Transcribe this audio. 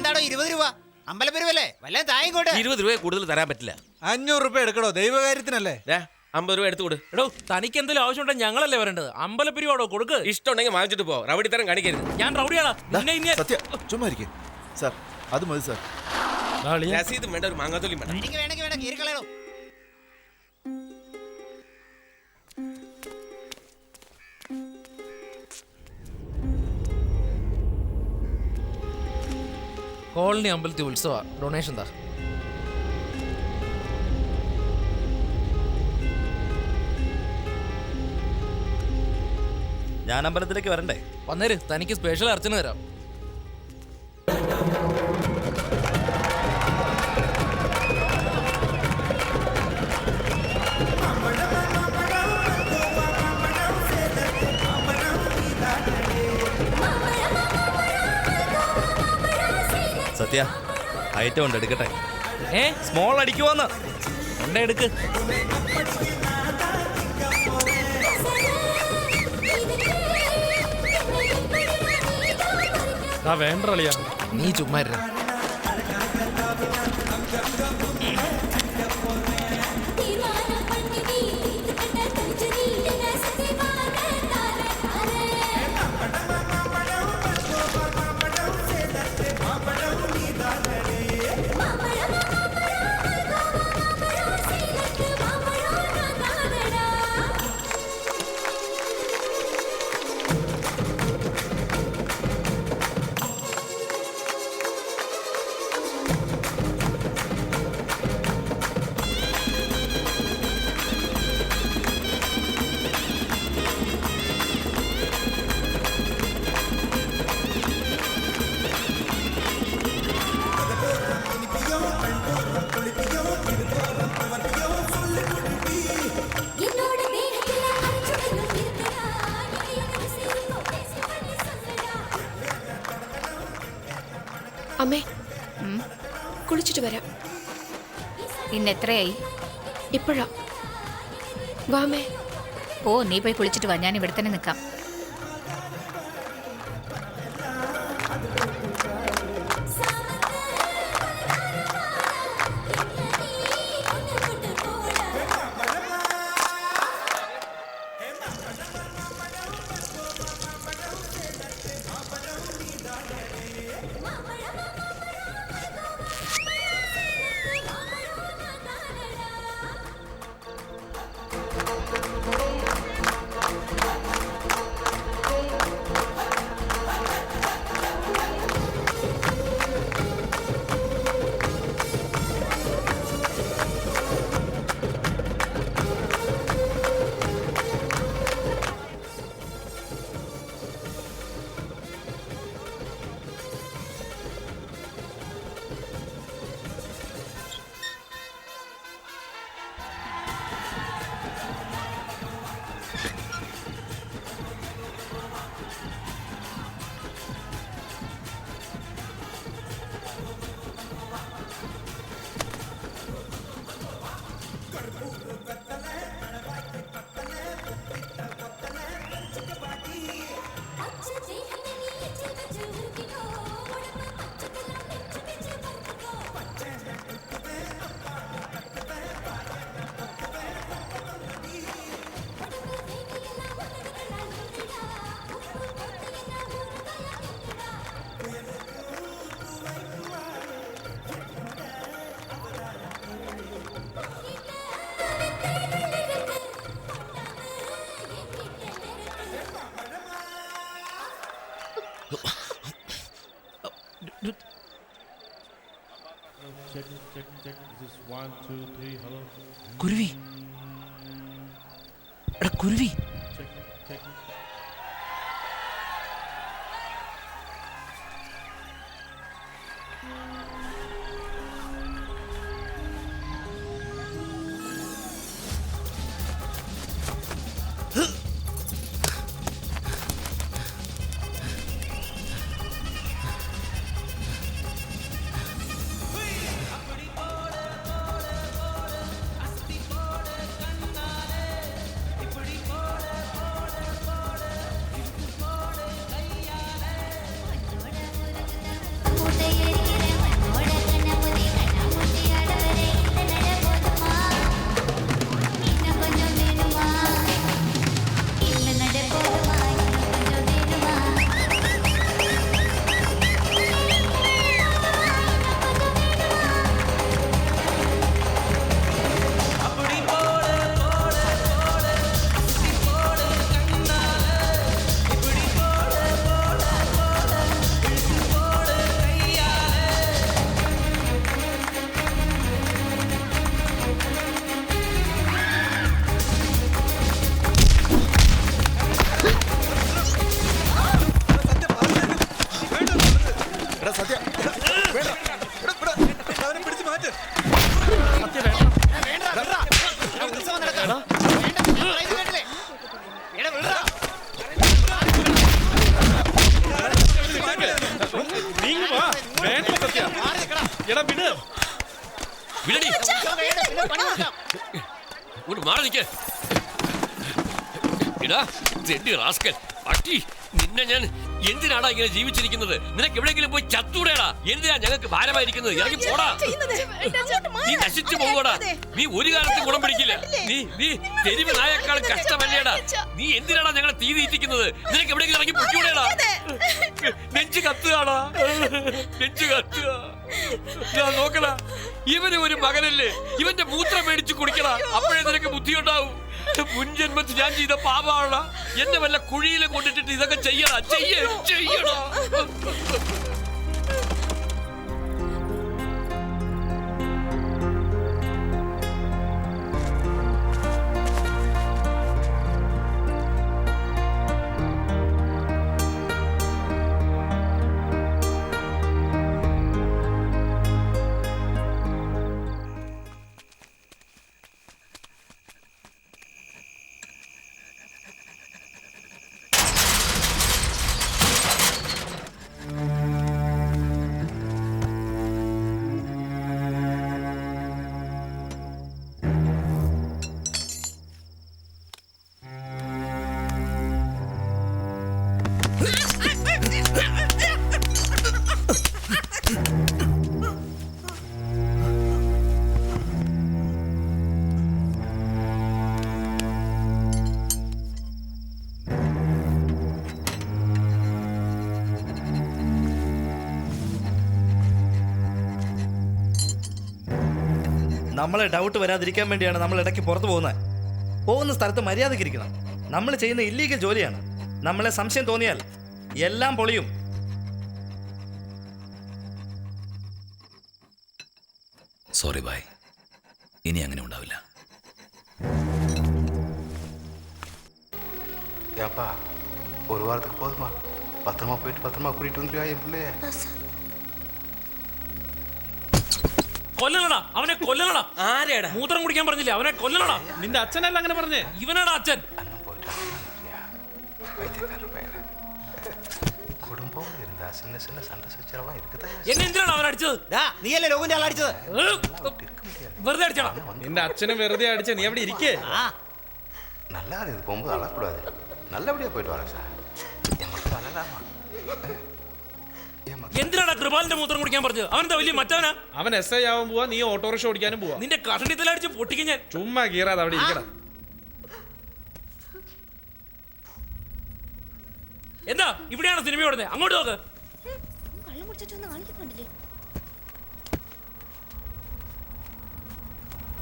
എന്താണോ 20 രൂപ? അമ്പലപ്പെരുവല്ലേ, വല്ല തായങ്ങോട്ട്. 20 രൂപ കൂടുതൽ തരാൻ പറ്റില്ല. 500 രൂപ എടുക്കണോ? ദൈവകാര്യത്തിനല്ലേ? 50 രൂപ എടുത്തു കൊടു. എടോ തനിക്ക് എന്തെങ്കിലും ആവശ്യമുണ്ടെങ്കിൽ ഞങ്ങളല്ലേ വരേണ്ടത്? അമ്പലപ്പിരിവാടോ കൊടുക്ക്. ഇഷ്ടമുണ്ടെങ്കിൽ വാങ്ങിച്ചിട്ട് പോ. റൗഡി തരം കാണിക്കരുത്. ഞാൻ റൗഡിയാടാ. സത്യ ചുമ്മാ ഇരിക്കും സാർ, അത് മതി സാർ. രസീതും വേണ്ട, ഒരു മാങ്ങാത്തൊലിയും വേണ്ട. എനിക്ക് വേണ്ട, കീറിക്കളയണോ? കോളനി അമ്പലത്തിൽ ഉത്സവ ഡൊണേഷൻ താ. ഞാൻ അമ്പലത്തിലേക്ക് വരണ്ടേ? വന്നേര്, തനിക്ക് സ്പെഷ്യൽ അർച്ചന തരാം. സത്യ, ഐറ്റം ഉണ്ട്, എടുക്കട്ടെ? സ്മോൾ അടിക്കുവോന്ന്? ഉണ്ടെ എടുക്ക്. വേണ്ടളിയാ, നീ ചുമ്മാ ഇരുന്ന്. അമ്മേ, കുളിച്ചിട്ട് വരാം. ഇന്നെത്രയായി? ഇപ്പോഴാ. വാമേ. ഓ, നീ പോയി കുളിച്ചിട്ട് വാ, ഞാൻ ഇവിടെ തന്നെ നിൽക്കാം. കുരുവി, എടാ കുരുവി. അവനെ പിടിച്ച് മാറ്റ്. ഉത്സവം നടക്കാം. വേണ്ട, പറയുന്നത് കേട്ടില്ലേ? എടാ, വിടടാ. നീങ്ങ് വാ. വേണ്ട സത്യ. മാറി നിൽക്കടാ. എടാ വിട്. വിടടി ഉത്സവം കഴിയട്ടെ, പിന്നെ പണി നോക്കാം. ഇങ്ങോട്ട് മാറി നിൽക്ക്. ഇടാ തെണ്ടി റാസ്കൽ പട്ടി, നിന്നെ ഞാൻ എന്തിനാടാ ഇങ്ങനെ ജീവിച്ചിരിക്കുന്നത്? നിനക്ക് എവിടെയെങ്കിലും പോയി ചത്തൂടേടാ. എന്തിനാ ഞങ്ങൾക്ക് ഭാരമായിരിക്കുന്നത്? ഇറങ്ങി പോടാ. നീ നശിച്ചു പോകൂടാ. നീ ഒരു കാലത്ത് ഗുണം പിടിക്കില്ല. നീ തെരുവ് നായേക്കാൾ കഷ്ടമല്ലേടാ. നീ എന്തിനാടാ ഞങ്ങളെ തീ തീറ്റിക്കുന്നത്? നിനക്ക് എവിടെയെങ്കിലും ഇറങ്ങി പൊട്ടിയൂടേടാ. നെഞ്ച് കത്തുകയാടാ, നെഞ്ച് കത്തുക. നോക്കടാ, ഇവന് ഒരു മകനല്ലേ, ഇവന്റെ മൂത്രം മേടിച്ച് കുടിക്കടാ. അപ്പോഴേ നിനക്ക് ബുദ്ധിയുണ്ടാവും. മുൻജന്മത്തിൽ ഞാൻ ചെയ്ത പാപാണ്. എന്നെ വല്ല കുഴിയിലും കൊണ്ടിട്ടിട്ട് ഇതൊക്കെ ചെയ്യടാ, ചെയ്യടാ. നമ്മളെ ഡൗട്ട് വരാതിരിക്കാൻ വേണ്ടിയാണ് നമ്മൾ ഇടയ്ക്ക് പുറത്തു പോകുന്നത്. പോകുന്ന സ്ഥലത്ത് മര്യാദയ്ക്ക് ഇരിക്കണം. നമ്മൾ ചെയ്യുന്ന ഇല്ലീഗൽ ജോലിയാണ്. നമ്മളെ സംശയം തോന്നിയാൽ എല്ലാം പൊളിയും. സോറി ബായ്, ഇനി അങ്ങനെ ഉണ്ടാവില്ല. ஏப்பா ஒரு வாரத்துக்கு போதுமா? பத்திரமா போயிட்டு பத்திரமா கூட்டிட்டு வந்துருவா என் பிள்ளைய. കൊല്ലണടാ അവനെ, കൊല്ലണടാ. ആരെടാ? മൂത്രം കുടിക്കാൻ പറഞ്ഞില്ലേ, അവനെ കൊല്ലണടാ. നിന്റെ അച്ഛനല്ല അങ്ങനെ പറഞ്ഞേ. ഇവനാടാ അച്ഛൻ. அண்ணன் போயிட்டு வைத்தியக்கார பையன். குடும்பம் இருந்தா சின்ன சின்ன சண்டை சச்சரவெல்லாம் இருக்குதா? എന്നെ എന്തിനാണ് അവൻ അടിച്ചത്? ദാ, നീയല്ലേ ലോകിന്റെ ആൾ അടിച്ചത്. വെറുതെ അടിച്ചടാ. നിന്റെ അച്ഛനെ വെറുതെ അടിച്ച നീ അവിടെ ഇരിക്കേ. ആ, நல்லா இது போகும்போது அழக்கூடாது. நல்லபடியா போயிட்டு வரேன் சார். என் மக்கள் அழகாமா? എന്തിനാടാ കൃപാലിന്റെ മൂത്രം കുടിക്കാൻ പറഞ്ഞത്? അവനെന്താ വലിയ മറ്റവനാ? അവൻ SI ആവാൻ പോവാ, നീ ഓട്ടോറിക്ഷ ഓടിക്കാനും പോവാ. നിന്റെ കഷണിത്തിലടിച്ച് പൊട്ടിക്കും ഞാൻ. ചുമ്മാ കീറാതെ അവിടെ ഇരിക്കടാ. എന്താ ഇവിടെയാണ് സിനിമ ഓടുന്നത്? അങ്ങോട്ട് നോക്ക്. കള്ളം കുടിച്ചിട്ടൊന്നും കാണിക്കുന്നുണ്ടല്ലേ?